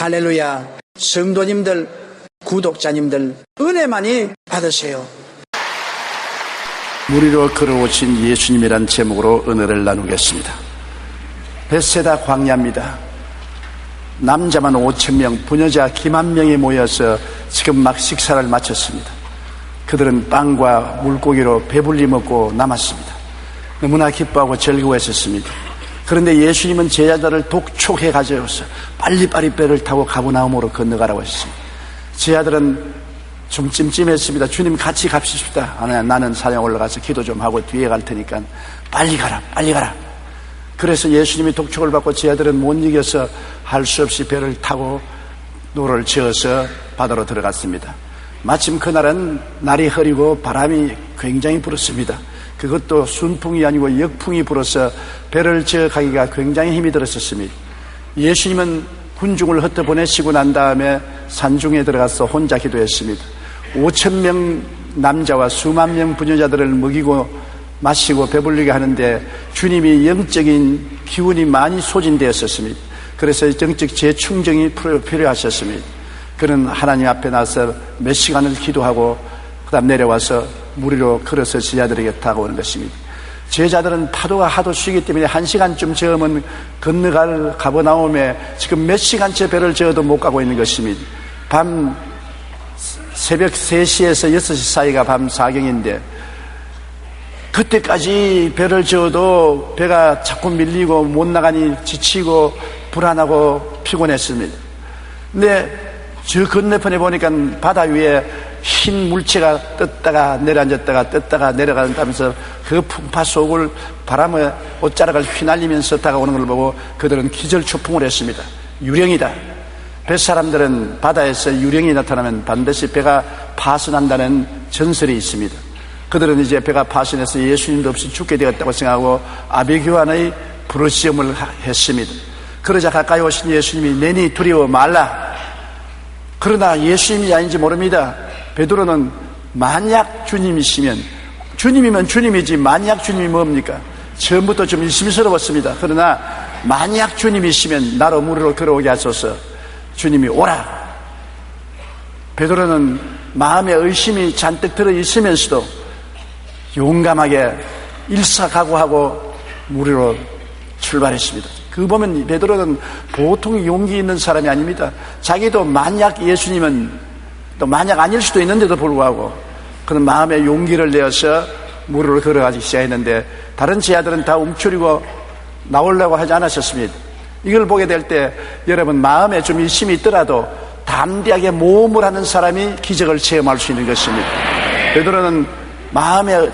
할렐루야. 성도님들, 구독자님들 은혜 많이 받으세요. 물 위로 걸어오신 예수님이란 제목으로 은혜를 나누겠습니다. 벳세다 광야입니다. 남자만 5,000명, 부녀자 기만 명이 모여서 지금 막 식사를 마쳤습니다. 그들은 빵과 물고기로 배불리 먹고 남았습니다. 너무나 기뻐하고 즐거워했었습니다. 그런데 예수님은 제자들을 독촉해 가져서 빨리빨리 배를 타고 가버나움으로 건너가라고 했습니다. 제자들은 좀 찜찜했습니다. 주님 같이 갑시다. 아니야, 나는 산에 올라가서 기도 좀 하고 뒤에 갈 테니까 빨리 가라, 빨리 가라. 그래서 예수님이 독촉을 받고 제자들은 못 이겨서 할 수 없이 배를 타고 노를 저어서 바다로 들어갔습니다. 마침 그날은 날이 흐리고 바람이 굉장히 불었습니다. 그것도 순풍이 아니고 역풍이 불어서 배를 저어 가기가 굉장히 힘이 들었었습니다. 예수님은 군중을 흩어보내시고 난 다음에 산중에 들어가서 혼자 기도했습니다. 5,000명 남자와 수만 명 부녀자들을 먹이고 마시고 배불리게 하는데 주님이 영적인 기운이 많이 소진되었었습니다. 그래서 영적 재충전이 필요하셨습니다. 그는 하나님 앞에 나서 몇 시간을 기도하고 그 다음 내려와서 물 위로 걸어서 제자들에게 다가오는 것입니다. 제자들은 파도가 하도 쉬기 때문에 1시간쯤 저으면 건너갈 가버나움에 지금 몇 시간째 배를 저어도 못 가고 있는 것입니다. 새벽 3시에서 6시 사이가 밤 4경인데 그때까지 배를 저어도 배가 자꾸 밀리고 못 나가니 지치고 불안하고 피곤했습니다. 근데 저 건너편에 보니까 바다 위에 흰 물체가 떴다가 내려앉았다가 떴다가 내려간다면서 그 풍파 속을 바람에 옷자락을 휘날리면서 다가오는 걸 보고 그들은 기절초풍을 했습니다. 유령이다. 뱃사람들은 바다에서 유령이 나타나면 반드시 배가 파손한다는 전설이 있습니다. 그들은 이제 배가 파손해서 예수님도 없이 죽게 되었다고 생각하고 아비규환의 부르시험을 했습니다. 그러자 가까이 오신 예수님이 내니 두려워 말라. 그러나 예수님이 아닌지 모릅니다. 베드로는 만약 주님이시면, 주님이면 주님이지 만약 주님이 뭡니까? 처음부터 좀 의심스러웠습니다. 그러나 만약 주님이시면 나로 물으로 걸어오게 하소서. 주님이 오라. 베드로는 마음에 의심이 잔뜩 들어 있으면서도 용감하게 일사각오하고 물으로 출발했습니다. 그 보면 베드로는 보통 용기 있는 사람이 아닙니다. 자기도 만약 예수님은 또 만약 아닐 수도 있는데도 불구하고 그는 마음에 용기를 내어서 물을 걸어가기 시작했는데 다른 제자들은 다 움츠리고 나오려고 하지 않으셨습니다. 이걸 보게 될 때 여러분 마음에 좀 의심이 있더라도 담대하게 모험을 하는 사람이 기적을 체험할 수 있는 것입니다. 베드로는 마음에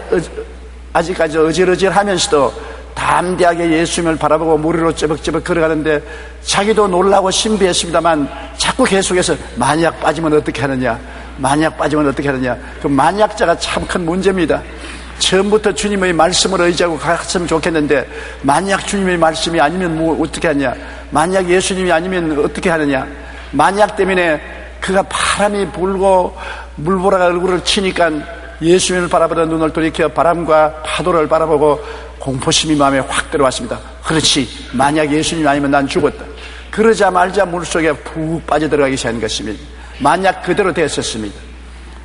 아직까지 어질어질하면서도 담대하게 예수님을 바라보고 물 위로 쩌벅쩌벅 걸어가는데 자기도 놀라고 신비했습니다만 자꾸 계속해서 만약 빠지면 어떻게 하느냐, 만약 빠지면 어떻게 하느냐. 그 만약자가 참 큰 문제입니다. 처음부터 주님의 말씀을 의지하고 갔으면 좋겠는데 만약 주님의 말씀이 아니면 뭐 어떻게 하냐, 만약 예수님이 아니면 어떻게 하느냐. 만약 때문에 그가 바람이 불고 물보라가 얼굴을 치니까 예수님을 바라보던 눈을 돌이켜 바람과 파도를 바라보고 공포심이 마음에 확 들어왔습니다. 그렇지, 만약 예수님이 아니면 난 죽었다. 그러자마자 물속에 푹 빠져들어가기 시작한 것입니다. 만약 그대로 됐었습니다.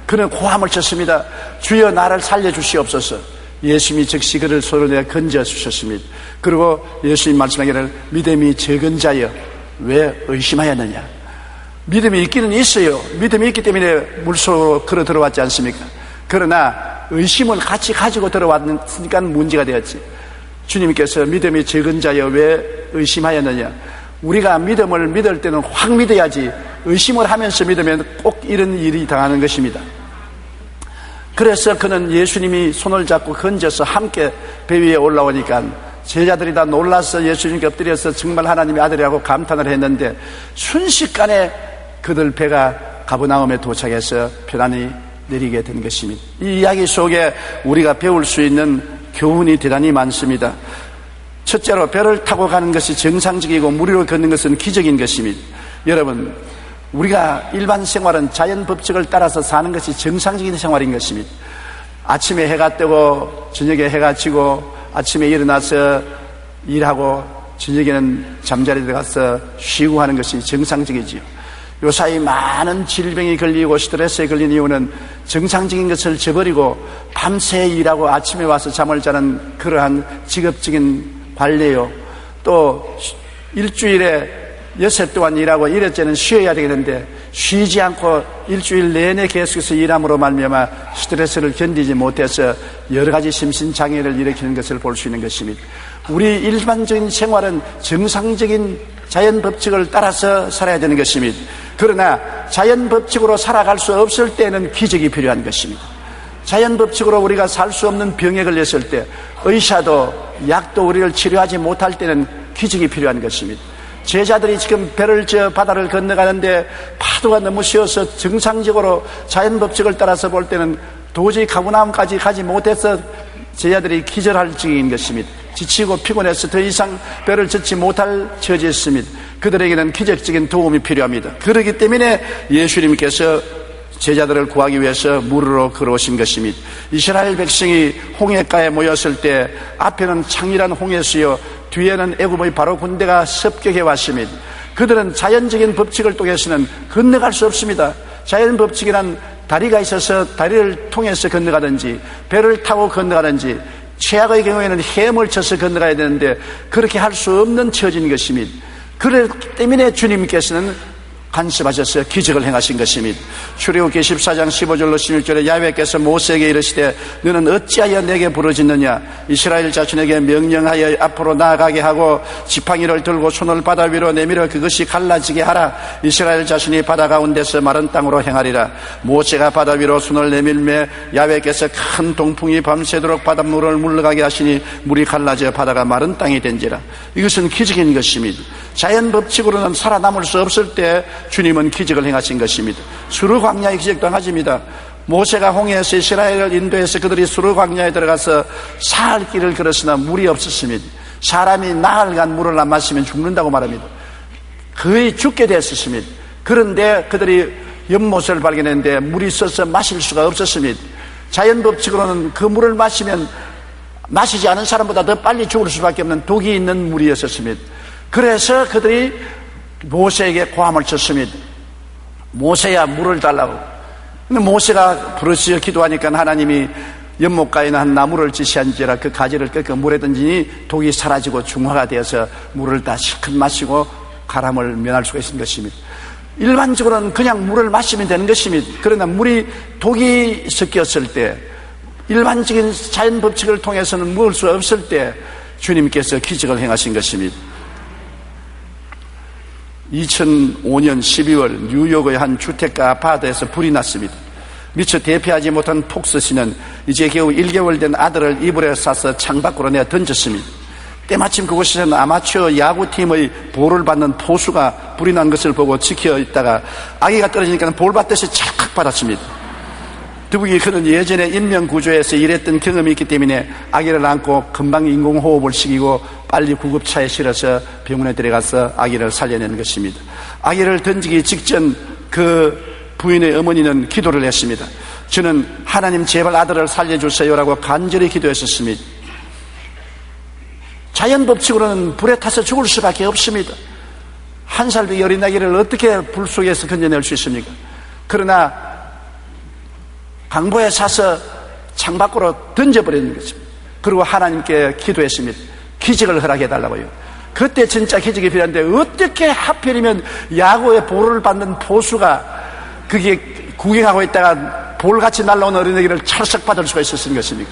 그는 고함을 쳤습니다. 주여 나를 살려주시옵소서. 예수님이 즉시 그를 손으로 내어 건져주셨습니다. 그리고 예수님 말씀하기를 믿음이 적은 자여 왜 의심하였느냐. 믿음이 있기는 있어요. 믿음이 있기 때문에 물속으로 걸어 들어왔지 않습니까? 그러나 의심을 같이 가지고 들어왔으니까 문제가 되었지. 주님께서 믿음이 적은 자여 왜 의심하였느냐. 우리가 믿음을 믿을 때는 확 믿어야지 의심을 하면서 믿으면 꼭 이런 일이 당하는 것입니다. 그래서 그는 예수님이 손을 잡고 건져서 함께 배 위에 올라오니까 제자들이 다 놀라서 예수님께 엎드려서 정말 하나님의 아들이라고 감탄을 했는데 순식간에 그들 배가 가버나움에 도착해서 편안히 내리게 된 것입니다. 이 이야기 속에 우리가 배울 수 있는 교훈이 대단히 많습니다. 첫째로 배를 타고 가는 것이 정상적이고 물 위로 걷는 것은 기적인 것입니다. 여러분, 우리가 일반 생활은 자연 법칙을 따라서 사는 것이 정상적인 생활인 것입니다. 아침에 해가 뜨고 저녁에 해가 지고 아침에 일어나서 일하고 저녁에는 잠자리에 들어가서 쉬고 하는 것이 정상적이지요. 요사이 많은 질병이 걸리고 스트레스에 걸린 이유는 정상적인 것을 저버리고 밤새 일하고 아침에 와서 잠을 자는 그러한 직업적인 관례요. 또 일주일에 6회 동안 일하고 이래째는 쉬어야 되겠는데 쉬지 않고 일주일 내내 계속해서 일함으로 말미암아 스트레스를 견디지 못해서 여러 가지 심신장애를 일으키는 것을 볼 수 있는 것입니다. 우리 일반적인 생활은 정상적인 자연 법칙을 따라서 살아야 되는 것입니다. 그러나 자연 법칙으로 살아갈 수 없을 때는 기적이 필요한 것입니다. 자연 법칙으로 우리가 살 수 없는 병에 걸렸을 때 의사도 약도 우리를 치료하지 못할 때는 기적이 필요한 것입니다. 제자들이 지금 배를 저 바다를 건너가는데 파도가 너무 쉬워서 정상적으로 자연 법칙을 따라서 볼 때는 도저히 가버나움까지 가지 못해서 제자들이 기절할 지경인 것입니다. 지치고 피곤해서 더 이상 배를 젓지 못할 처지였습니다. 그들에게는 기적적인 도움이 필요합니다. 그렇기 때문에 예수님께서 제자들을 구하기 위해서 물으로 걸어오신 것입니다. 이스라엘 백성이 홍해가에 모였을 때 앞에는 창렬한 홍해수요 뒤에는 애굽의 바로 군대가 습격해 왔습니다. 그들은 자연적인 법칙을 통해서는 건너갈 수 없습니다. 자연 법칙이란 다리가 있어서 다리를 통해서 건너가든지 배를 타고 건너가든지 최악의 경우에는 해물 쳐서 건너가야 되는데 그렇게 할 수 없는 처지인 것입니다. 그렇기 때문에 주님께서는 간섭하셔서 기적을 행하신 것입니다. 출애굽기 14장 15절로 16절에 야훼께서 모세에게 이르시되 너는 어찌하여 내게 부르짖느냐 이스라엘 자손에게 명령하여 앞으로 나아가게 하고 지팡이를 들고 손을 바다 위로 내밀어 그것이 갈라지게 하라. 이스라엘 자손이 바다 가운데서 마른 땅으로 행하리라. 모세가 바다 위로 손을 내밀매 야훼께서 큰 동풍이 밤새도록 바닷물을 물러가게 하시니 물이 갈라져 바다가 마른 땅이 된지라. 이것은 기적인 것입니다. 자연 법칙으로는 살아남을 수 없을 때 주님은 기적을 행하신 것입니다. 수르 광야의 기적도 하십니다. 모세가 홍해에서 이스라엘을 인도해서 그들이 수르 광야에 들어가서 사흘 길을 걸었으나 물이 없었습니다. 사람이 나흘간 물을 안 마시면 죽는다고 말합니다. 거의 죽게 됐었습니다. 그런데 그들이 연못을 발견했는데 물이 있어서 마실 수가 없었습니다. 자연 법칙으로는 그 물을 마시면 마시지 않은 사람보다 더 빨리 죽을 수밖에 없는 독이 있는 물이었습니다. 그래서 그들이 모세에게 고함을 쳤습니다. 모세야 물을 달라고. 근데 모세가 부르짖어 기도하니까 하나님이 연못가에 있는 한 나무를 지시한지라 그 가지를 꺾어 물에 던지니 독이 사라지고 중화가 되어서 물을 다 실컷 마시고 가람을 면할 수가 있는 것입니다. 일반적으로는 그냥 물을 마시면 되는 것입니다. 그러나 물이 독이 섞였을 때 일반적인 자연 법칙을 통해서는 먹을 수 없을 때 주님께서 기적을 행하신 것입니다. 2005년 12월 뉴욕의 한 주택가 아파트에서 불이 났습니다. 미처 대피하지 못한 폭스 씨는 이제 겨우 1개월 된 아들을 이불에 싸서 창밖으로 내어 던졌습니다. 때마침 그곳에서는 아마추어 야구팀의 볼을 받는 포수가 불이 난 것을 보고 지켜 있다가 아기가 떨어지니까 볼 받듯이 찰칵 받았습니다. 더욱이 그는 예전에 인명구조에서 일했던 경험이 있기 때문에 아기를 안고 금방 인공호흡을 시키고 빨리 구급차에 실어서 병원에 들어가서 아기를 살려낸 것입니다. 아기를 던지기 직전 그 부인의 어머니는 기도를 했습니다. 저는 하나님 제발 아들을 살려주세요라고 간절히 기도했었습니다. 자연 법칙으로는 불에 타서 죽을 수밖에 없습니다. 한 살의 어린 아기를 어떻게 불 속에서 건져낼 수 있습니까? 그러나 강보에 사서 창밖으로 던져버리는 거죠. 그리고 하나님께 기도했습니다. 기적을 허락해달라고요. 그때 진짜 기적이 필요한데 어떻게 하필이면 야구에 볼을 받는 포수가 그게 구경하고 있다가 볼같이 날라온 어린애기를 찰싹 받을 수가 있었던 것입니까?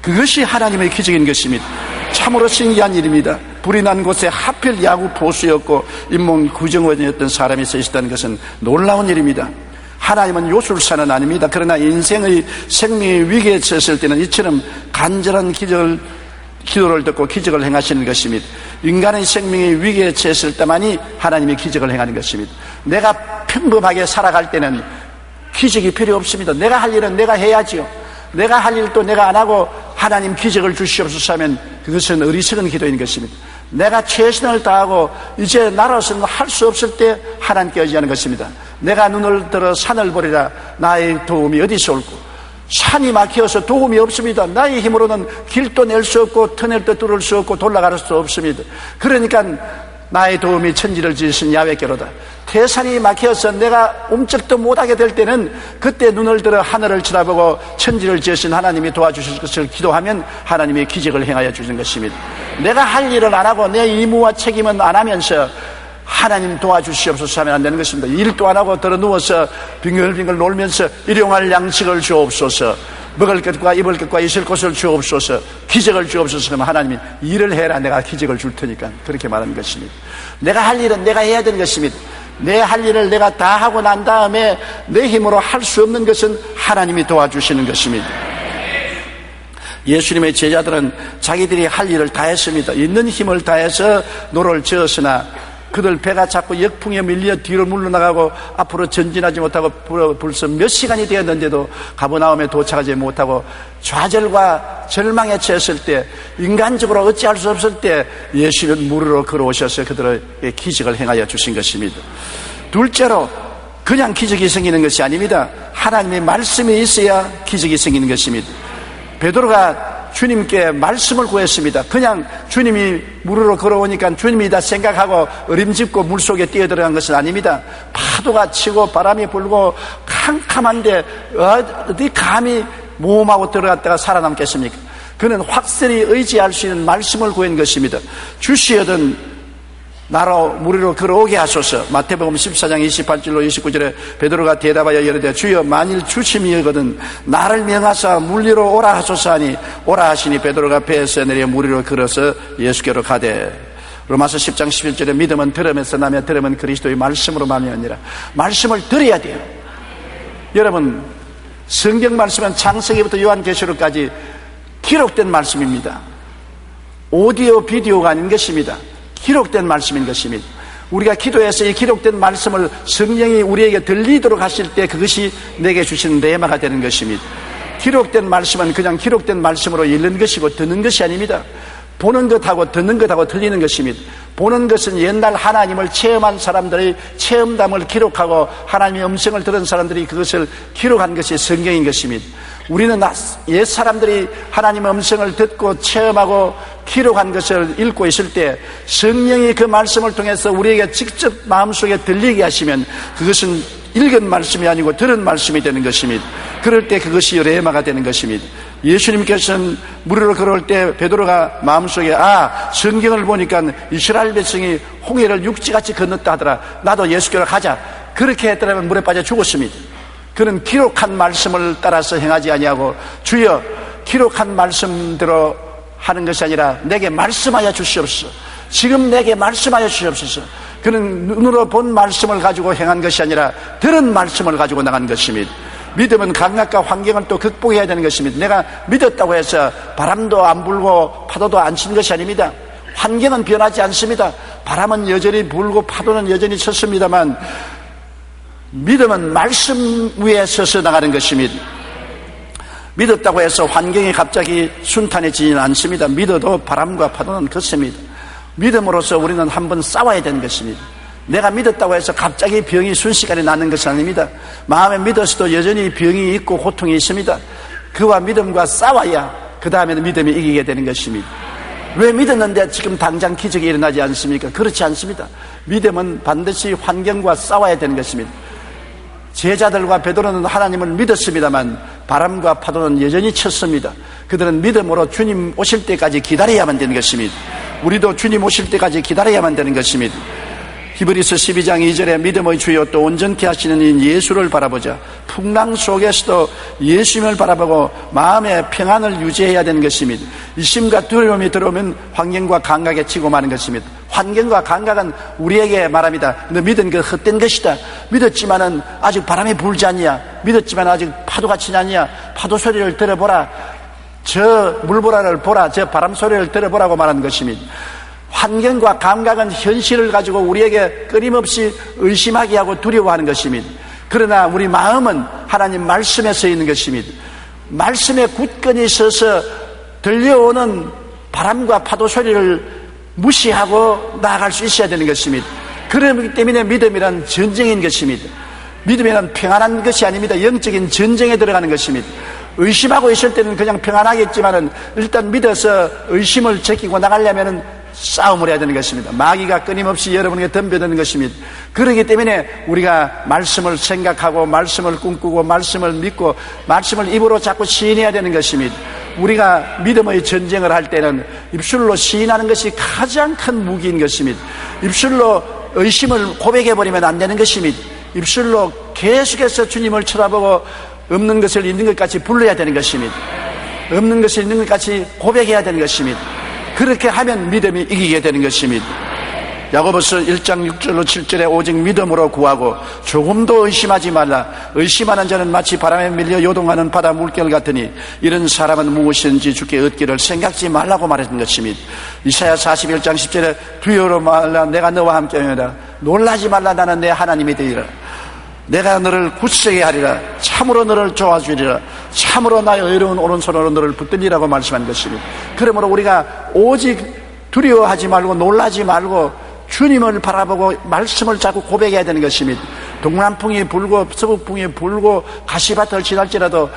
그것이 하나님의 기적인 것입니다. 참으로 신기한 일입니다. 불이 난 곳에 하필 야구 포수였고 인문 구정원이었던 사람이 서 있었다는 것은 놀라운 일입니다. 하나님은 요술사는 아닙니다. 그러나 인생의 생명의 위기에 처했을 때는 이처럼 간절한 기도를 듣고 기적을 행하시는 것입니다. 인간의 생명의 위기에 처했을 때만이 하나님이 기적을 행하는 것입니다. 내가 평범하게 살아갈 때는 기적이 필요 없습니다. 내가 할 일은 내가 해야지요. 내가 할 일도 내가 안 하고 하나님 기적을 주시옵소서 하면 그것은 어리석은 기도인 것입니다. 내가 최선을 다하고 이제 나로서는 할 수 없을 때 하나님께 의지하는 것입니다. 내가 눈을 들어 산을 보리라 나의 도움이 어디서 올고 산이 막혀서 도움이 없습니다. 나의 힘으로는 길도 낼 수 없고 터널도 뚫을 수 없고 돌아갈 수 없습니다. 그러니까 나의 도움이 천지를 지으신 야훼께로다. 태산이 막혀서 내가 움쩍도 못하게 될 때는 그때 눈을 들어 하늘을 쳐다보고 천지를 지으신 하나님이 도와주실 것을 기도하면 하나님이 기적을 행하여 주시는 것입니다. 내가 할 일을 안 하고 내 의무와 책임은 안 하면서 하나님 도와주시옵소서 하면 안 되는 것입니다. 일도 안 하고 들어 누워서 빙글빙글 놀면서 일용할 양식을 주옵소서, 먹을 것과 입을 것과 있을 곳을 주옵소서, 기적을 주옵소서 하면 하나님이 일을 해라, 내가 기적을 줄 테니까, 그렇게 말하는 것입니다. 내가 할 일은 내가 해야 되는 것입니다. 내 할 일을 내가 다 하고 난 다음에 내 힘으로 할 수 없는 것은 하나님이 도와주시는 것입니다. 예수님의 제자들은 자기들이 할 일을 다 했습니다. 있는 힘을 다해서 노를 저었으나 그들 배가 자꾸 역풍에 밀려 뒤로 물러나가고 앞으로 전진하지 못하고 벌써 몇 시간이 되었는데도 가버나움에 도착하지 못하고 좌절과 절망에 처했을 때, 인간적으로 어찌할 수 없을 때 예수는 무리로 걸어오셔서 그들에게 기적을 행하여 주신 것입니다. 둘째로, 그냥 기적이 생기는 것이 아닙니다. 하나님의 말씀이 있어야 기적이 생기는 것입니다. 베드로가 주님께 말씀을 구했습니다. 그냥 주님이 물으로 걸어오니까 주님이다 생각하고 어림짚고 물속에 뛰어들어간 것은 아닙니다. 파도가 치고 바람이 불고 캄캄한데 어디 감히 모험하고 들어갔다가 살아남겠습니까? 그는 확실히 의지할 수 있는 말씀을 구한 것입니다. 주시어든 나로 무리로 걸어오게 하소서. 마태복음 14장 28절로 29절에 베드로가 대답하여 이르되 주여 만일 주심이거든 나를 명하사 물리로 오라 하소서 하니 오라 하시니 베드로가 배에서 내려 무리로 걸어서 예수께로 가되. 로마서 10장 11절에 믿음은 들음에서 나며 들음은 그리스도의 말씀으로 말미암으니라. 말씀을 들어야 돼요. 여러분, 성경 말씀은 창세기부터 요한계시록까지 기록된 말씀입니다. 오디오 비디오가 아닌 것입니다. 기록된 말씀인 것입니다. 우리가 기도해서 이 기록된 말씀을 성령이 우리에게 들리도록 하실 때 그것이 내게 주신 레마가 되는 것입니다. 기록된 말씀은 그냥 기록된 말씀으로 읽는 것이고 듣는 것이 아닙니다. 보는 것하고 듣는 것하고 틀리는 것입니다. 보는 것은 옛날 하나님을 체험한 사람들의 체험담을 기록하고 하나님의 음성을 들은 사람들이 그것을 기록한 것이 성경인 것입니다. 우리는 옛 사람들이 하나님의 음성을 듣고 체험하고 기록한 것을 읽고 있을 때 성령이 그 말씀을 통해서 우리에게 직접 마음속에 들리게 하시면 그것은 읽은 말씀이 아니고 들은 말씀이 되는 것입니다. 그럴 때 그것이 레마가 되는 것입니다. 예수님께서는 무리로 걸어올 때 베드로가 마음속에 성경을 보니까 이스라엘 백성이 홍해를 육지같이 건넜다 하더라. 나도 예수께로 가자. 그렇게 했더라면 물에 빠져 죽었습니다. 그는 기록한 말씀을 따라서 행하지 아니하고 주여 기록한 말씀대로 하는 것이 아니라 내게 말씀하여 주시옵소서. 지금 내게 말씀하여 주시옵소서. 그는 눈으로 본 말씀을 가지고 행한 것이 아니라 들은 말씀을 가지고 나간 것입니다. 믿음은 감각과 환경을 또 극복해야 되는 것입니다. 내가 믿었다고 해서 바람도 안 불고 파도도 안 치는 것이 아닙니다. 환경은 변하지 않습니다. 바람은 여전히 불고 파도는 여전히 쳤습니다만 믿음은 말씀 위에 서서 나가는 것입니다. 믿었다고 해서 환경이 갑자기 순탄해지지는 않습니다. 믿어도 바람과 파도는 걷습니다. 믿음으로써 우리는 한번 싸워야 되는 것입니다. 내가 믿었다고 해서 갑자기 병이 순식간에 낫는 것은 아닙니다. 마음에 믿어서도 여전히 병이 있고 고통이 있습니다. 그와 믿음과 싸워야 그 다음에는 믿음이 이기게 되는 것입니다. 왜 믿었는데 지금 당장 기적이 일어나지 않습니까? 그렇지 않습니다. 믿음은 반드시 환경과 싸워야 되는 것입니다. 제자들과 베드로는 하나님을 믿었습니다만 바람과 파도는 여전히 쳤습니다. 그들은 믿음으로 주님 오실 때까지 기다려야만 되는 것입니다. 우리도 주님 오실 때까지 기다려야만 되는 것입니다. 히브리서 12장 2절에 믿음의 주요 또 온전케 하시는 인 예수를 바라보자. 풍랑 속에서도 예수님을 바라보고 마음의 평안을 유지해야 되는 것입니다. 이심과 두려움이 들어오면 환경과 감각에 치고 마는 것입니다. 환경과 감각은 우리에게 말합니다. 너 믿은 그 헛된 것이다. 믿었지만은 아직 바람이 불지 않냐. 믿었지만 아직 파도가 치지 않냐. 파도 소리를 들어보라. 저 물보라를 보라. 저 바람 소리를 들어보라고 말하는 것입니다. 환경과 감각은 현실을 가지고 우리에게 끊임없이 의심하게 하고 두려워하는 것입니다. 그러나 우리 마음은 하나님 말씀에 서 있는 것입니다. 말씀에 굳건히 서서 들려오는 바람과 파도 소리를 무시하고 나아갈 수 있어야 되는 것입니다. 그렇기 때문에 믿음이란 전쟁인 것입니다. 믿음이란 평안한 것이 아닙니다. 영적인 전쟁에 들어가는 것입니다. 의심하고 있을 때는 그냥 평안하겠지만은 일단 믿어서 의심을 제끼고 나가려면은 싸움을 해야 되는 것입니다. 마귀가 끊임없이 여러분에게 덤벼드는 것입니다. 그렇기 때문에 우리가 말씀을 생각하고 말씀을 꿈꾸고 말씀을 믿고 말씀을 입으로 자꾸 시인해야 되는 것입니다. 우리가 믿음의 전쟁을 할 때는 입술로 시인하는 것이 가장 큰 무기인 것입니다. 입술로 의심을 고백해버리면 안 되는 것입니다. 입술로 계속해서 주님을 쳐다보고 없는 것을 있는 것 같이 불러야 되는 것입니다. 없는 것을 있는 것 같이 고백해야 되는 것입니다. 그렇게 하면 믿음이 이기게 되는 것입니다. 야고보서 1장 6절로 7절에 오직 믿음으로 구하고 조금도 의심하지 말라. 의심하는 자는 마치 바람에 밀려 요동하는 바다 물결 같으니 이런 사람은 무엇이든지 주께 얻기를 생각지 말라고 말했던 것입니다. 이사야 41장 10절에 두려워 말라. 내가 너와 함께하리라. 놀라지 말라. 나는 내 하나님이 되리라. 내가 너를 굳세게 하리라. 참으로 너를 도와주리라. 참으로 나의 의로운 오른손으로 너를 붙들리라고 말씀한 것입니다. 그러므로 우리가 오직 두려워하지 말고 놀라지 말고 주님을 바라보고 말씀을 자꾸 고백해야 되는 것입니다. 동남풍이 불고 서북풍이 불고 가시밭을 지날지라도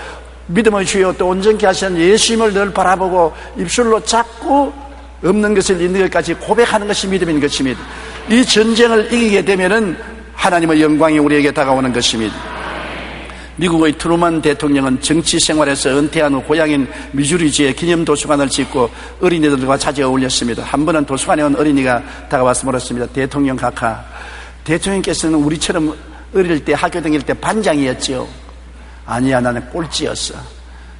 믿음의 주여 또 온전케 하시는 예수님을 늘 바라보고 입술로 자꾸 없는 것을 있는 것까지 고백하는 것이 믿음인 것입니다. 이 전쟁을 이기게 되면은 하나님의 영광이 우리에게 다가오는 것입니다. 미국의 트루먼 대통령은 정치 생활에서 은퇴한 후 고향인 미주리주에 기념 도서관을 짓고 어린이들과 자주 어울렸습니다. 한 번은 도서관에 온 어린이가 다가와서 물었습니다. 대통령 각하, 대통령께서는 우리처럼 어릴 때 학교 다닐 때 반장이었지요? 아니야, 나는 꼴찌였어.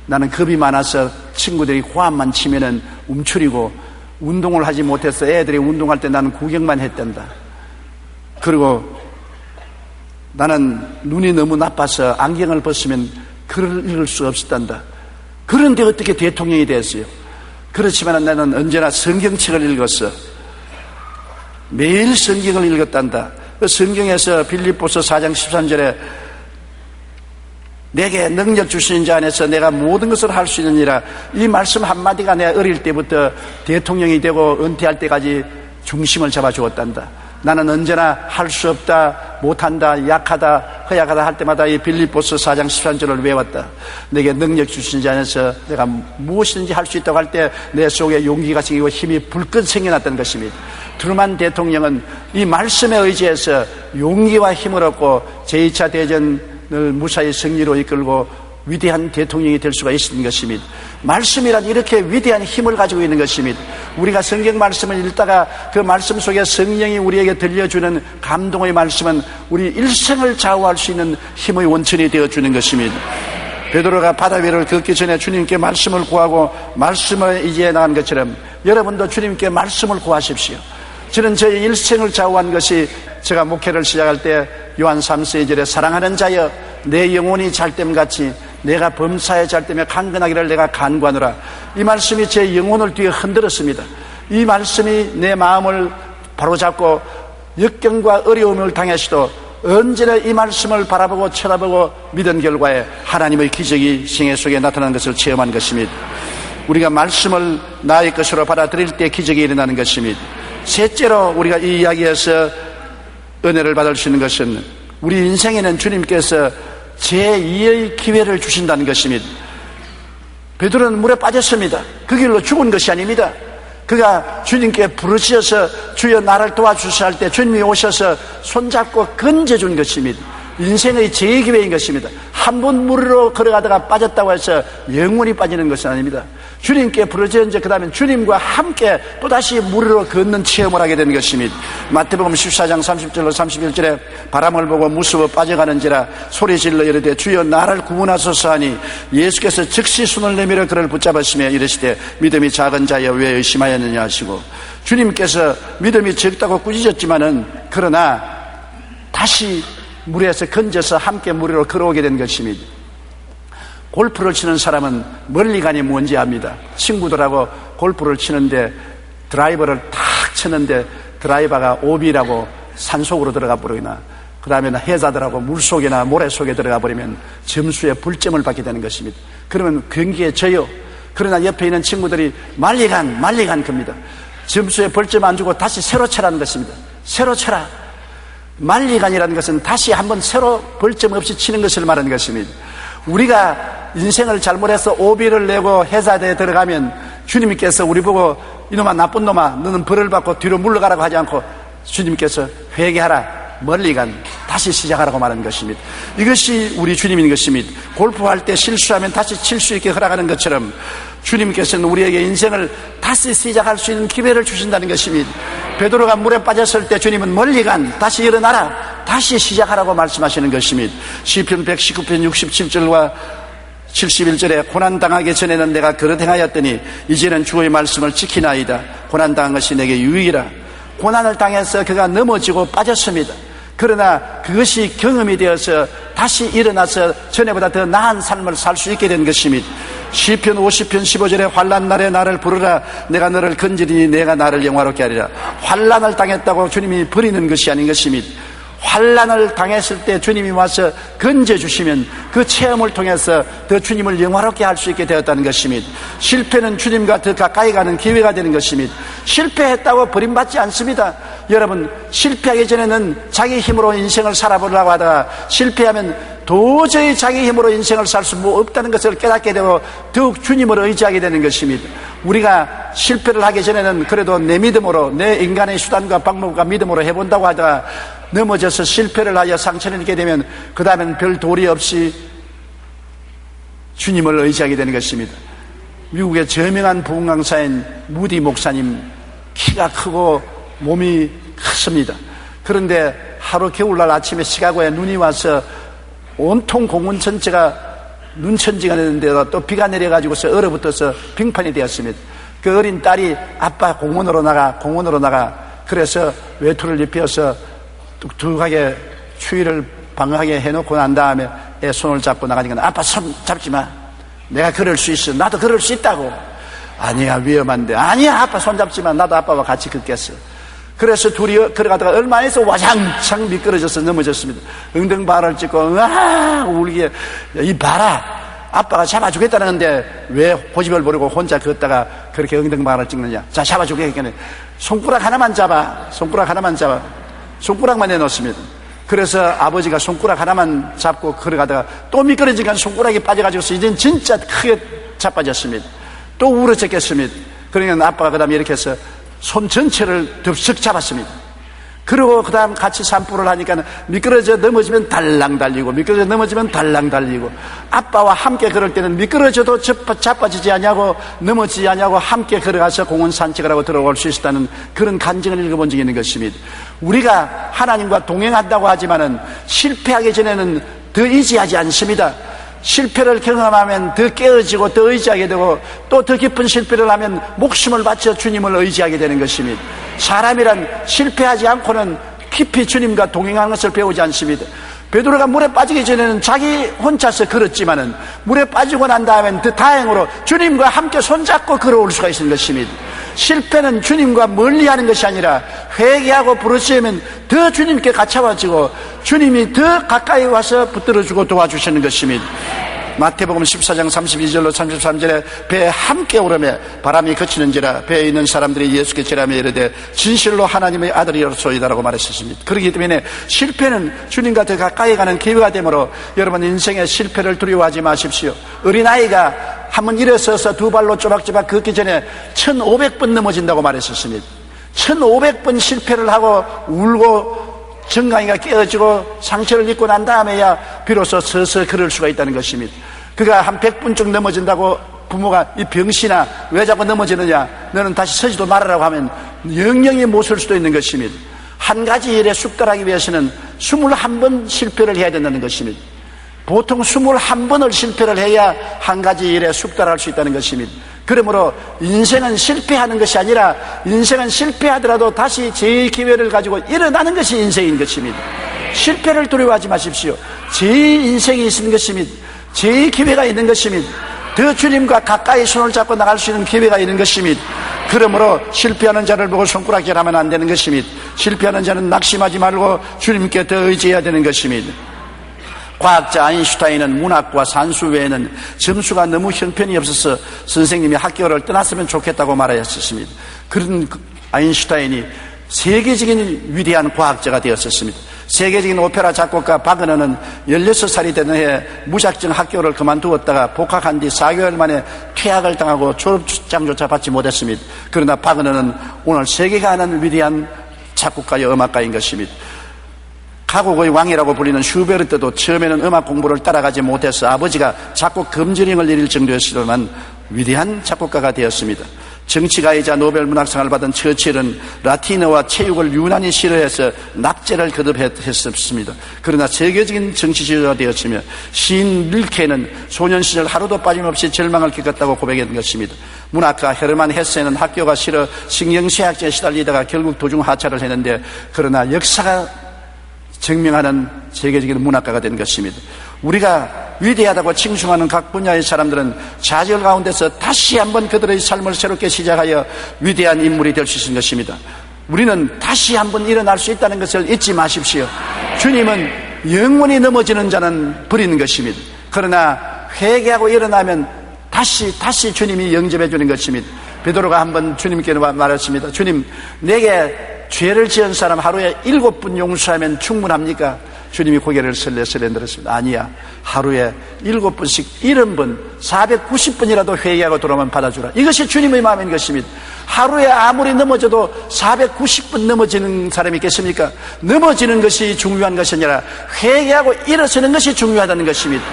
나는 겁이 많아서 친구들이 호흡만 치면은 움츠리고 운동을 하지 못해서 애들이 운동할 때 나는 구경만 했단다. 그리고 나는 눈이 너무 나빠서 안경을 벗으면 글을 읽을 수 없었단다. 그런데 어떻게 대통령이 됐어요? 그렇지만 나는 언제나 성경책을 읽었어. 매일 성경을 읽었단다. 그 성경에서 빌립보서 4장 13절에 내게 능력 주시는 자 안에서 내가 모든 것을 할 수 있느니라. 이 말씀 한마디가 내가 어릴 때부터 대통령이 되고 은퇴할 때까지 중심을 잡아주었단다. 나는 언제나 할 수 없다, 못한다, 약하다, 허약하다 할 때마다 이 빌립보서 4장 13절을 외웠다. 내게 능력 주신 자 안에서 내가 무엇이든지 할 수 있다고 할 때 내 속에 용기가 생기고 힘이 불끈 생겨났던 것입니다. 트루먼 대통령은 이 말씀에 의지해서 용기와 힘을 얻고 제2차 대전을 무사히 승리로 이끌고 위대한 대통령이 될 수가 있는 것입니다. 말씀이란 이렇게 위대한 힘을 가지고 있는 것입니다. 우리가 성경 말씀을 읽다가 그 말씀 속에 성령이 우리에게 들려주는 감동의 말씀은 우리 일생을 좌우할 수 있는 힘의 원천이 되어주는 것입니다. 베드로가 바다 위를 걷기 전에 주님께 말씀을 구하고 말씀을 의지해 나간 것처럼 여러분도 주님께 말씀을 구하십시오. 저는 저의 일생을 좌우한 것이 제가 목회를 시작할 때 요한 3서 2절에 사랑하는 자여 내 영혼이 잘됨같이 내가 범사에 잘됨에 강건하기를 내가 간구하노라. 이 말씀이 제 영혼을 뒤에 흔들었습니다. 이 말씀이 내 마음을 바로잡고 역경과 어려움을 당했어도 언제나 이 말씀을 바라보고 쳐다보고 믿은 결과에 하나님의 기적이 생애 속에 나타나는 것을 체험한 것입니다. 우리가 말씀을 나의 것으로 받아들일 때 기적이 일어나는 것입니다. 셋째로 우리가 이 이야기에서 은혜를 받을 수 있는 것은 우리 인생에는 주님께서 제2의 기회를 주신다는 것입니다. 베드로는 물에 빠졌습니다. 그 길로 죽은 것이 아닙니다. 그가 주님께 부르짖어서 주여 나를 도와주시오 할 때 주님이 오셔서 손잡고 건져준 것입니다. 인생의 제2기회인 것입니다. 한 번 물으로 걸어가다가 빠졌다고 해서 영원히 빠지는 것은 아닙니다. 주님께 부르짖은 그 다음에 주님과 함께 또다시 물으로 걷는 체험을 하게 되는 것입니다. 마태복음 14장 30절로 31절에 바람을 보고 무서워 빠져가는지라 소리질러 이르되 주여 나를 구원하소서 하니 예수께서 즉시 손을 내밀어 그를 붙잡으시며 이르시되 믿음이 작은 자여 왜 의심하였느냐 하시고 주님께서 믿음이 적다고 꾸짖었지만은 그러나 다시 물에서 건져서 함께 물으로 걸어오게 된 것입니다. 골프를 치는 사람은 멀리 가니 뭔지 압니다. 친구들하고 골프를 치는데 드라이버를 탁 쳤는데 드라이버가 오비라고 산속으로 들어가 버리거나 그 다음에 해자들하고 물속이나 모래 속에 들어가 버리면 점수에 불점을 받게 되는 것입니다. 그러면 경기에 져요. 그러나 옆에 있는 친구들이 말리간 겁니다. 점수에 벌점 안 주고 다시 새로 쳐라는 것입니다. 새로 쳐라. 말리간이라는 것은 다시 한번 새로 벌점 없이 치는 것을 말하는 것입니다. 우리가 인생을 잘못해서 오비를 내고 해사대에 들어가면 주님께서 우리 보고 이놈아 나쁜 놈아 너는 벌을 받고 뒤로 물러가라고 하지 않고 주님께서 회개하라 멀리 간 다시 시작하라고 말하는 것입니다. 이것이 우리 주님인 것입니다. 골프할 때 실수하면 다시 칠 수 있게 허락하는 것처럼 주님께서는 우리에게 인생을 다시 시작할 수 있는 기회를 주신다는 것입니다. 베드로가 물에 빠졌을 때 주님은 멀리 간 다시 일어나라 다시 시작하라고 말씀하시는 것입니다. 시편 119편 67절과 71절에 고난당하기 전에는 내가 그릇 행하였더니 이제는 주의 말씀을 지키나이다. 고난당한 것이 내게 유익이라. 고난을 당해서 그가 넘어지고 빠졌습니다. 그러나 그것이 경험이 되어서 다시 일어나서 전에보다 더 나은 삶을 살 수 있게 된 것입니다. 시편 50편 15절에 환난 날에 나를 부르라 내가 너를 건지리니 내가 나를 영화롭게 하리라. 환난을 당했다고 주님이 버리는 것이 아닌 것입니다. 환난을 당했을 때 주님이 와서 건져주시면 그 체험을 통해서 더 주님을 영화롭게 할 수 있게 되었다는 것입니다. 실패는 주님과 더 가까이 가는 기회가 되는 것입니다. 실패했다고 버림받지 않습니다. 여러분 실패하기 전에는 자기 힘으로 인생을 살아보려고 하다가 실패하면 도저히 자기 힘으로 인생을 살 수 없다는 것을 깨닫게 되고 더욱 주님을 의지하게 되는 것입니다. 우리가 실패를 하기 전에는 그래도 내 믿음으로 내 인간의 수단과 방법과 믿음으로 해본다고 하다가 넘어져서 실패를 하여 상처를 입게 되면 그 다음엔 별 도리 없이 주님을 의지하게 되는 것입니다. 미국의 저명한 부흥 강사인 무디 목사님 키가 크고 몸이 크습니다. 그런데 하루 겨울날 아침에 시카고에 눈이 와서 온통 공원 전체가 눈천지가 되는데도 또 비가 내려가지고서 얼어붙어서 빙판이 되었습니다. 그 어린 딸이 아빠 공원으로 나가 그래서 외투를 입혀서 뚝뚝하게 추위를 방하게 해놓고 난 다음에 애 손을 잡고 나가니까 아빠 손 잡지 마. 내가 그럴 수 있어. 나도 그럴 수 있다고. 아니야 위험한데. 아니야 아빠 손 잡지 마. 나도 아빠와 같이 걷겠어. 그래서 둘이 걸어가다가 얼마 안에서 와장창 미끄러져서 넘어졌습니다. 엉덩발을 찍고 으아 울기에 이 봐라 아빠가 잡아주겠다는데 왜 고집을 부리고 혼자 걷다가 그렇게 엉덩발을 찍느냐. 자 잡아주겠다니 손가락 하나만 잡아. 손가락만 내놓습니다. 그래서 아버지가 손가락 하나만 잡고 걸어가다가 또 미끄러지니까 손가락이 빠져가지고 이젠 진짜 크게 자빠졌습니다. 또 울어졌겠습니다. 그러니까 아빠가 그 다음에 이렇게 해서 손 전체를 덥석 잡았습니다. 그리고 그 다음 같이 산불을 하니까 미끄러져 넘어지면 달랑 달리고 미끄러져 넘어지면 달랑 달리고 아빠와 함께 걸을 때는 미끄러져도 자빠지지 않냐고 넘어지지 않냐고 함께 걸어가서 공원 산책을 하고 들어올 수 있었다는 그런 간증을 읽어본 적이 있는 것입니다. 우리가 하나님과 동행한다고 하지만은 실패하기 전에는 더 의지하지 않습니다. 실패를 경험하면 더 깨어지고 더 의지하게 되고 또 더 깊은 실패를 하면 목숨을 바쳐 주님을 의지하게 되는 것입니다. 사람이란 실패하지 않고는 깊이 주님과 동행하는 것을 배우지 않습니다. 베드로가 물에 빠지기 전에는 자기 혼자서 걸었지만은 물에 빠지고 난 다음엔 더 다행으로 주님과 함께 손잡고 걸어올 수가 있는 것입니다. 실패는 주님과 멀리하는 것이 아니라 회개하고 부르짖으면 더 주님께 가까워지고 주님이 더 가까이 와서 붙들어주고 도와주시는 것입니다. 마태복음 14장 32절로 33절에 배에 함께 오르매 바람이 그치는지라 배에 있는 사람들이 예수께 제라며 이르되 진실로 하나님의 아들이로소이다라고 말했었습니다. 그렇기 때문에 실패는 주님과 더 가까이 가는 기회가 되므로 여러분 인생의 실패를 두려워하지 마십시오. 어린아이가 한번 일어서서 두 발로 쪼박쪼박 걷기 전에 1500번 넘어진다고 말했었습니다. 1500번 실패를 하고 울고 정강이가 깨어지고 상처를 입고 난 다음에야 비로소 서서 걸을 수가 있다는 것입니다. 그가 한 100번쯤 넘어진다고 부모가 이 병신아 왜 자꾸 넘어지느냐 너는 다시 서지도 말아라고 하면 영영이 못 설 수도 있는 것입니다. 한 가지 일에 숙달하기 위해서는 21번 실패를 해야 된다는 것입니다. 보통 21번을 실패를 해야 한 가지 일에 숙달할 수 있다는 것입니다. 그러므로 인생은 실패하는 것이 아니라 인생은 실패하더라도 다시 제2기회를 가지고 일어나는 것이 인생인 것입니다. 실패를 두려워하지 마십시오. 제2인생이 있는 것입니다. 제2기회가 있는 것입니다. 더 주님과 가까이 손을 잡고 나갈 수 있는 기회가 있는 것입니다. 그러므로 실패하는 자를 보고 손가락질하면 안 되는 것입니다. 실패하는 자는 낙심하지 말고 주님께 더 의지해야 되는 것입니다. 과학자 아인슈타인은 문학과 산수 외에는 점수가 너무 형편이 없어서 선생님이 학교를 떠났으면 좋겠다고 말하였습니다. 그런 아인슈타인이 세계적인 위대한 과학자가 되었었습니다. 세계적인 오페라 작곡가 바그너는 16살이 되는 해에 무작정 학교를 그만두었다가 복학한 뒤 4개월 만에 퇴학을 당하고 졸업장조차 받지 못했습니다. 그러나 바그너는 오늘 세계가 아는 위대한 작곡가여 음악가인 것입니다. 가곡의 왕이라고 불리는 슈베르트도 처음에는 음악 공부를 따라가지 못해서 아버지가 작곡 금지령을 내릴 정도였지만 위대한 작곡가가 되었습니다. 정치가이자 노벨 문학상을 받은 처칠은 라틴어와 체육을 유난히 싫어해서 납제를 거듭했습니다. 그러나 세계적인 정치 지도자가 되었으며 시인 릴케는 소년 시절 하루도 빠짐없이 절망을 겪었다고 고백한 것입니다. 문학가 헤르만 헤세는 학교가 싫어 신경쇠약제에 시달리다가 결국 도중 하차를 했는데 그러나 역사가 증명하는 세계적인 문학가가 된 것입니다. 우리가 위대하다고 칭송하는 각 분야의 사람들은 좌절 가운데서 다시 한번 그들의 삶을 새롭게 시작하여 위대한 인물이 될 수 있는 것입니다. 우리는 다시 한번 일어날 수 있다는 것을 잊지 마십시오. 주님은 영원히 넘어지는 자는 버리는 것입니다. 그러나 회개하고 일어나면 다시 주님이 영접해 주는 것입니다. 베드로가 한번 주님께 말했습니다. 주님, 내게 죄를 지은 사람 하루에 7번 용서하면 충분합니까? 주님이 고개를 설레설레 들었습니다. 아니야. 하루에 7번씩 70번, 490번이라도 회개하고 돌아오면 받아주라. 이것이 주님의 마음인 것입니다. 하루에 아무리 넘어져도 490번 넘어지는 사람이 있겠습니까? 넘어지는 것이 중요한 것이 아니라 회개하고 일어서는 것이 중요하다는 것입니다.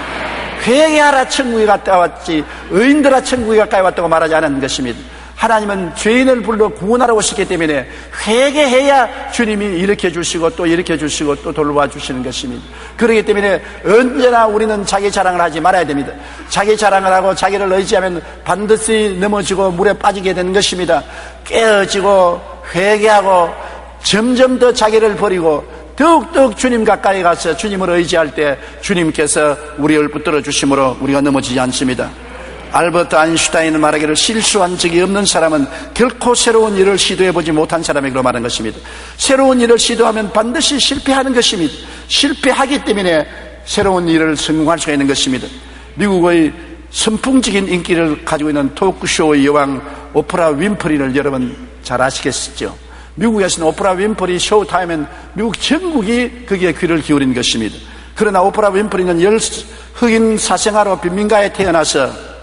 회개하라 천국에 갔다 왔지 의인들아 천국에 가까이 왔다고 말하지 않은 것입니다. 하나님은 죄인을 불러 구원하러 오시기 때문에 회개해야 주님이 일으켜 주시고 또 일으켜 주시고 또 돌봐 주시는 것입니다. 그렇기 때문에 언제나 우리는 자기 자랑을 하지 말아야 됩니다. 자기 자랑을 하고 자기를 의지하면 반드시 넘어지고 물에 빠지게 되는 것입니다. 깨어지고 회개하고 점점 더 자기를 버리고 더욱더욱 주님 가까이 가서 주님을 의지할 때 주님께서 우리를 붙들어 주심으로 우리가 넘어지지 않습니다. 알버트 아인슈타인은 말하기를 실수한 적이 없는 사람은 결코 새로운 일을 시도해보지 못한 사람에게로 말한 것입니다. 새로운 일을 시도하면 반드시 실패하는 것입니다. 실패하기 때문에 새로운 일을 성공할 수가 있는 것입니다. 미국의 선풍적인 인기를 가지고 있는 토크쇼의 여왕 오프라 윈프리를 여러분 잘 아시겠죠? 미국에서는 오프라 윈프리 쇼타임엔 미국 전국이 거기에 귀를 기울인 것입니다. 그러나 오프라 윈프리는 흑인 사생아로 빈민가에 태어나서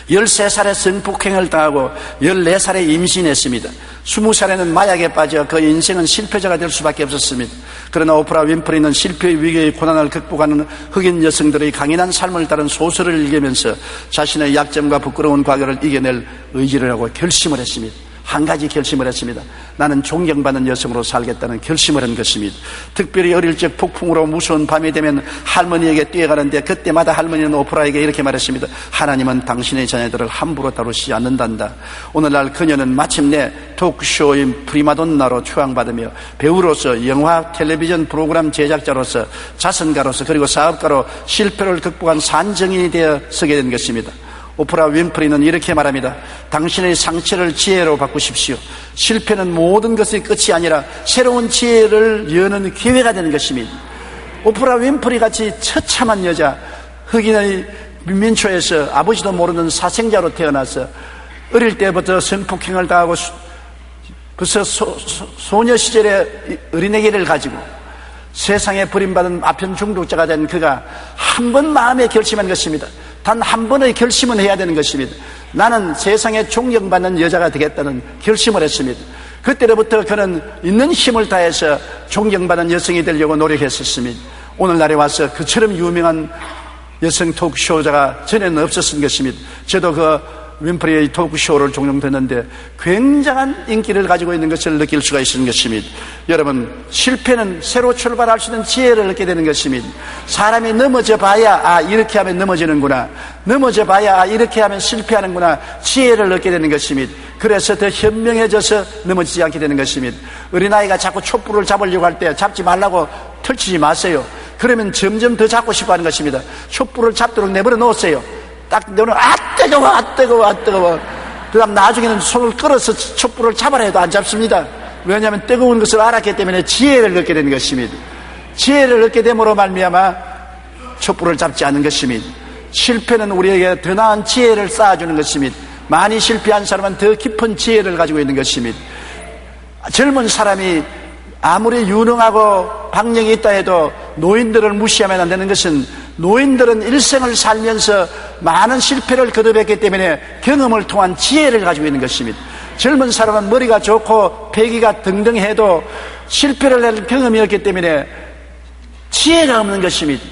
13살에 성폭행을 당하고 14살에 임신했습니다. 20살에는 마약에 빠져 그 인생은 실패자가 될 수밖에 없었습니다. 그러나 오프라 윈프리는 실패의 위기의 고난을 극복하는 흑인 여성들의 강인한 삶을 따른 소설을 읽으면서 자신의 약점과 부끄러운 과거를 이겨낼 의지를 하고 결심을 했습니다. 한 가지 결심을 했습니다. 나는 존경받는 여성으로 살겠다는 결심을 한 것입니다. 특별히 어릴 적 폭풍으로 무서운 밤이 되면 할머니에게 뛰어가는데 그때마다 할머니는 오프라에게 이렇게 말했습니다. 하나님은 당신의 자녀들을 함부로 다루시지 않는단다. 오늘날 그녀는 마침내 토크쇼인 프리마돈나로 추앙받으며 배우로서 영화 텔레비전 프로그램 제작자로서 자선가로서 그리고 사업가로 실패를 극복한 산정인이 되어 서게 된 것입니다. 오프라 윈프리는 이렇게 말합니다. 당신의 상처를 지혜로 바꾸십시오. 실패는 모든 것의 끝이 아니라 새로운 지혜를 여는 기회가 되는 것입니다. 오프라 윈프리 같이 처참한 여자, 흑인의 민초에서 아버지도 모르는 사생자로 태어나서 어릴 때부터 성폭행을 당하고 벌써 소녀 시절에 어린애기를 가지고 세상에 버림받은 아편 중독자가 된 그가 한 번 마음에 결심한 것입니다. 단 한 번의 결심은 해야 되는 것입니다. 나는 세상에 존경받는 여자가 되겠다는 결심을 했습니다. 그때로부터 그는 있는 힘을 다해서 존경받는 여성이 되려고 노력했었습니다. 오늘날에 와서 그처럼 유명한 여성 토크쇼자가 전에는 없었던 것입니다. 저도 그 윈프리의 토크쇼를 종종 듣는데 굉장한 인기를 가지고 있는 것을 느낄 수가 있는 것입니다. 여러분, 실패는 새로 출발할 수 있는 지혜를 얻게 되는 것입니다. 사람이 넘어져 봐야 이렇게 하면 넘어지는구나, 넘어져 봐야 이렇게 하면 실패하는구나, 지혜를 얻게 되는 것입니다. 그래서 더 현명해져서 넘어지지 않게 되는 것입니다. 어린아이가 자꾸 촛불을 잡으려고 할 때 잡지 말라고 털치지 마세요. 그러면 점점 더 잡고 싶어 하는 것입니다. 촛불을 잡도록 내버려 놓으세요. 딱 너는 뜨거워. 그 다음 나중에는 손을 끌어서 촛불을 잡아라 해도 안 잡습니다. 왜냐하면 뜨거운 것을 알았기 때문에 지혜를 얻게 되는 것입니다. 지혜를 얻게 됨으로 말미암아 촛불을 잡지 않는 것입니다. 실패는 우리에게 더 나은 지혜를 쌓아주는 것입니다. 많이 실패한 사람은 더 깊은 지혜를 가지고 있는 것입니다. 젊은 사람이 아무리 유능하고 박력이 있다 해도 노인들을 무시하면 안 되는 것은, 노인들은 일생을 살면서 많은 실패를 거듭했기 때문에 경험을 통한 지혜를 가지고 있는 것입니다. 젊은 사람은 머리가 좋고 패기가 등등해도 실패를 할 경험이 없기 때문에 지혜가 없는 것입니다.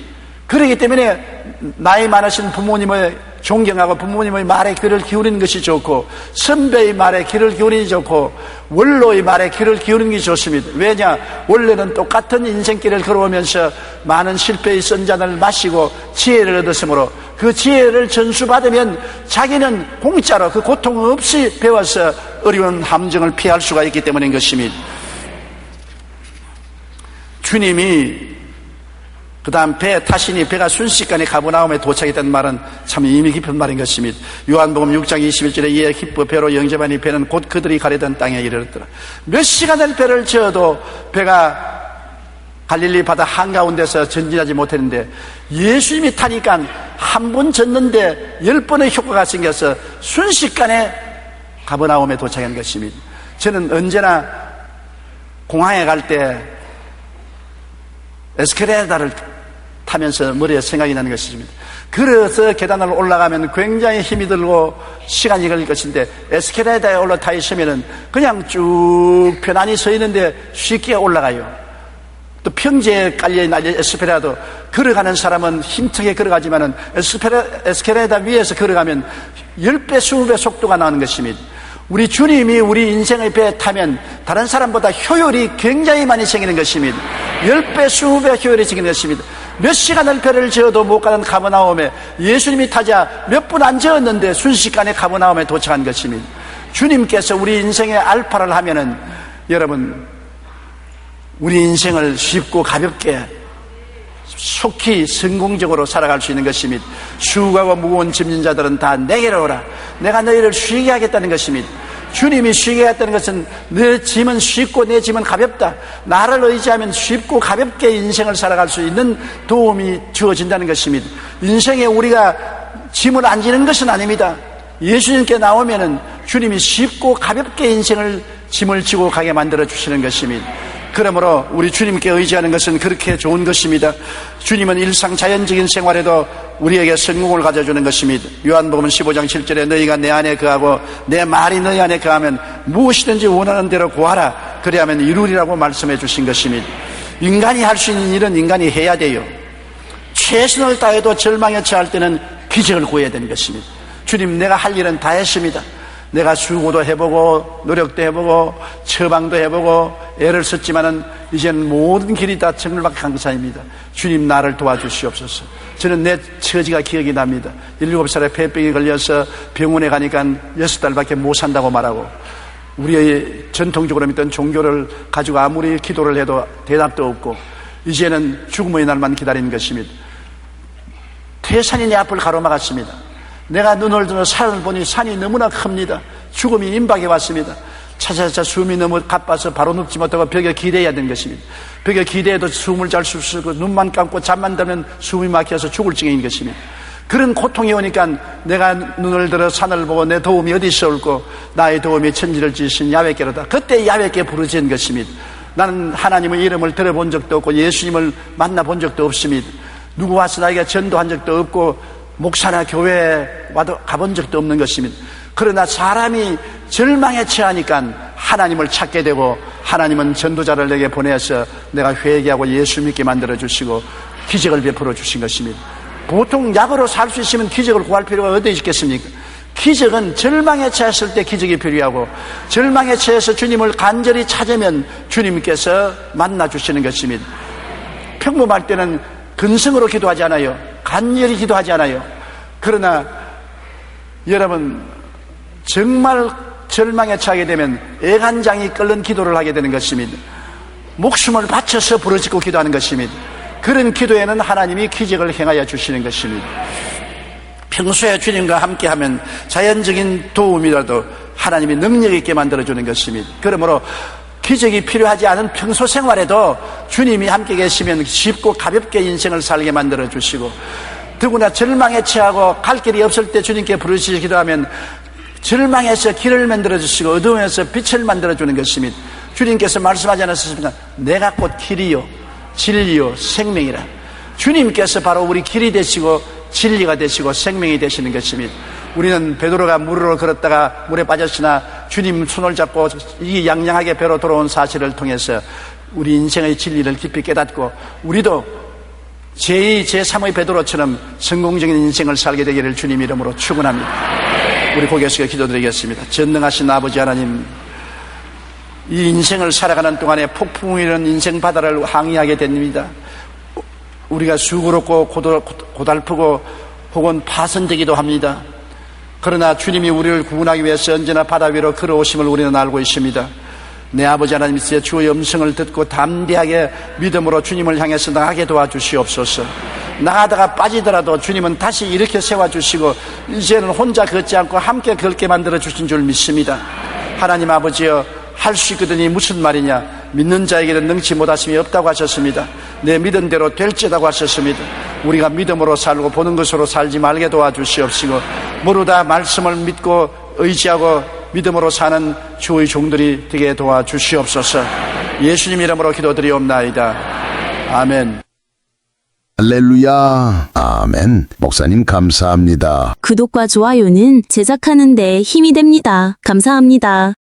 그렇기 때문에 나이 많으신 부모님을 존경하고 부모님의 말에 귀를 기울이는 것이 좋고, 선배의 말에 귀를 기울이는 게 좋고, 원로의 말에 귀를 기울이는 게 좋습니다. 왜냐? 원래는 똑같은 인생길을 걸어오면서 많은 실패의 선잔을 마시고 지혜를 얻었으므로, 그 지혜를 전수받으면 자기는 공짜로 그 고통 없이 배워서 어려운 함정을 피할 수가 있기 때문인 것입니다. 주님이 그 다음 배 타시니 배가 순식간에 가버나움에 도착했다는 말은 참 의미 깊은 말인 것입니다. 요한복음 6장 21절에 이에 기뻐 배로 영접하니 배는 곧 그들이 가려던 땅에 이르렀더라. 몇 시간을 배를 저어도 배가 갈릴리 바다 한가운데서 전진하지 못했는데, 예수님이 타니까 한 번 졌는데 10번의 효과가 생겨서 순식간에 가버나움에 도착한 것입니다. 저는 언제나 공항에 갈 때 에스컬레이터를 타면서 머리에 생각이 나는 것입니다. 걸어서 계단을 올라가면 굉장히 힘이 들고 시간이 걸릴 것인데, 에스컬레이터에 올라타 있으면 그냥 쭉 편안히 서 있는데 쉽게 올라가요. 또 평지에 깔려있는 에스컬레이터도 걸어가는 사람은 힘차게 걸어가지만은 에스컬레이터 위에서 걸어가면 10배, 20배 속도가 나는 것입니다. 우리 주님이 우리 인생의 배에 타면 다른 사람보다 효율이 굉장히 많이 생기는 것입니다. 10배, 20배 효율이 생기는 것입니다. 몇 시간을 배를 저어도 못 가는 가버나움에 예수님이 타자 몇 분 안 저었는데 순식간에 가버나움에 도착한 것입니다. 주님께서 우리 인생의 알파를 하면은, 여러분, 우리 인생을 쉽고 가볍게 속히 성공적으로 살아갈 수 있는 것입니다. 수고하고 무거운 짐진 자들은 다 내게로 오라. 내가 너희를 쉬게 하겠다는 것입니다. 주님이 쉬게 하겠다는 것은 내 짐은 쉽고 내 짐은 가볍다. 나를 의지하면 쉽고 가볍게 인생을 살아갈 수 있는 도움이 주어진다는 것입니다. 인생에 우리가 짐을 안 지는 것은 아닙니다. 예수님께 나오면은 주님이 쉽고 가볍게 인생을 짐을 지고 가게 만들어 주시는 것입니다. 그러므로 우리 주님께 의지하는 것은 그렇게 좋은 것입니다. 주님은 일상 자연적인 생활에도 우리에게 성공을 가져주는 것입니다. 요한복음 15장 7절에 너희가 내 안에 거하고 내 말이 너희 안에 거하면 무엇이든지 원하는 대로 구하라. 그래야만 이루리라고 말씀해 주신 것입니다. 인간이 할 수 있는 일은 인간이 해야 돼요. 최선을 다해도 절망에 처할 때는 기적을 구해야 되는 것입니다. 주님, 내가 할 일은 다 했습니다. 내가 수고도 해보고 노력도 해보고 처방도 해보고 애를 썼지만은 이제는 모든 길이 다 정말 강사입니다. 주님, 나를 도와주시옵소서. 저는 내 처지가 기억이 납니다. 7살에 폐병이 걸려서 병원에 가니까 6달밖에 못 산다고 말하고, 우리의 전통적으로 믿던 종교를 가지고 아무리 기도를 해도 대답도 없고, 이제는 죽음의 날만 기다리는 것입니다. 태산이 내 앞을 가로막았습니다. 내가 눈을 들어 산을 보니 산이 너무나 큽니다. 죽음이 임박해 왔습니다. 차차차 숨이 너무 가빠서 바로 눕지 못하고 벽에 기대해야 되는 것입니다. 벽에 기대해도 숨을 잘 수 없고 눈만 감고 잠만 자면 숨이 막혀서 죽을 지경인 것입니다. 그런 고통이 오니까 내가 눈을 들어 산을 보고 내 도움이 어디서 올고 나의 도움이 천지를 지으신 야훼께로다. 그때 야훼께 부르짖은 것입니다. 나는 하나님의 이름을 들어본 적도 없고 예수님을 만나본 적도 없습니다. 누구 와서 나에게 전도한 적도 없고 목사나 교회에 와도 가본 적도 없는 것입니다. 그러나 사람이 절망에 처하니까 하나님을 찾게 되고, 하나님은 전도자를 내게 보내서 내가 회개하고 예수 믿게 만들어 주시고 기적을 베풀어 주신 것입니다. 보통 약으로 살 수 있으면 기적을 구할 필요가 어디 있겠습니까? 기적은 절망에 처했을 때 기적이 필요하고, 절망에 처해서 주님을 간절히 찾으면 주님께서 만나 주시는 것입니다. 평범할 때는 근성으로 기도하지 않아요. 간절히 기도하지 않아요. 그러나 여러분, 정말 절망에 처하게 되면 애간장이 끓는 기도를 하게 되는 것입니다. 목숨을 바쳐서 부르짖고 기도하는 것입니다. 그런 기도에는 하나님이 기적을 행하여 주시는 것입니다. 평소에 주님과 함께하면 자연적인 도움이라도 하나님이 능력 있게 만들어주는 것입니다. 그러므로 기적이 필요하지 않은 평소 생활에도 주님이 함께 계시면 쉽고 가볍게 인생을 살게 만들어주시고, 더구나 절망에 처하고 갈 길이 없을 때 주님께 부르짖어 기도하면 절망에서 길을 만들어주시고 어두움에서 빛을 만들어주는 것입니다. 주님께서 말씀하지 않았습니까? 내가 곧 길이요 진리요 생명이라. 주님께서 바로 우리 길이 되시고 진리가 되시고 생명이 되시는 것입니다. 우리는 베드로가 물으로 걸었다가 물에 빠졌으나 주님 손을 잡고 이 양양하게 배로 돌아온 사실을 통해서 우리 인생의 진리를 깊이 깨닫고 우리도 제2, 제3의 베드로처럼 성공적인 인생을 살게 되기를 주님 이름으로 축원합니다. 우리 고개 숙여 기도드리겠습니다. 전능하신 아버지 하나님, 이 인생을 살아가는 동안에 폭풍이 이런 인생 바다를 항해하게 됩니다. 우리가 수고롭고 고달프고 혹은 파선되기도 합니다. 그러나 주님이 우리를 구원하기 위해서 언제나 바다 위로 걸어오심을 우리는 알고 있습니다. 내 아버지 하나님께서 주의 음성을 듣고 담대하게 믿음으로 주님을 향해서 나가게 도와주시옵소서. 나가다가 빠지더라도 주님은 다시 이렇게 세워주시고 이제는 혼자 걷지 않고 함께 걷게 만들어주신 줄 믿습니다. 하나님 아버지여, 할 수 있거든이 무슨 말이냐? 믿는 자에게는 능치 못하심이 없다고 하셨습니다. 내 믿은 대로 될지다고 하셨습니다. 우리가 믿음으로 살고 보는 것으로 살지 말게 도와주시옵시고 모두 말씀을 믿고 의지하고 믿음으로 사는 주의 종들이 되게 도와주시옵소서. 예수님 이름으로 기도드리옵나이다. 아멘. 할렐루야. 아멘. 목사님 감사합니다. 구독과 좋아요는 제작하는 데 힘이 됩니다. 감사합니다.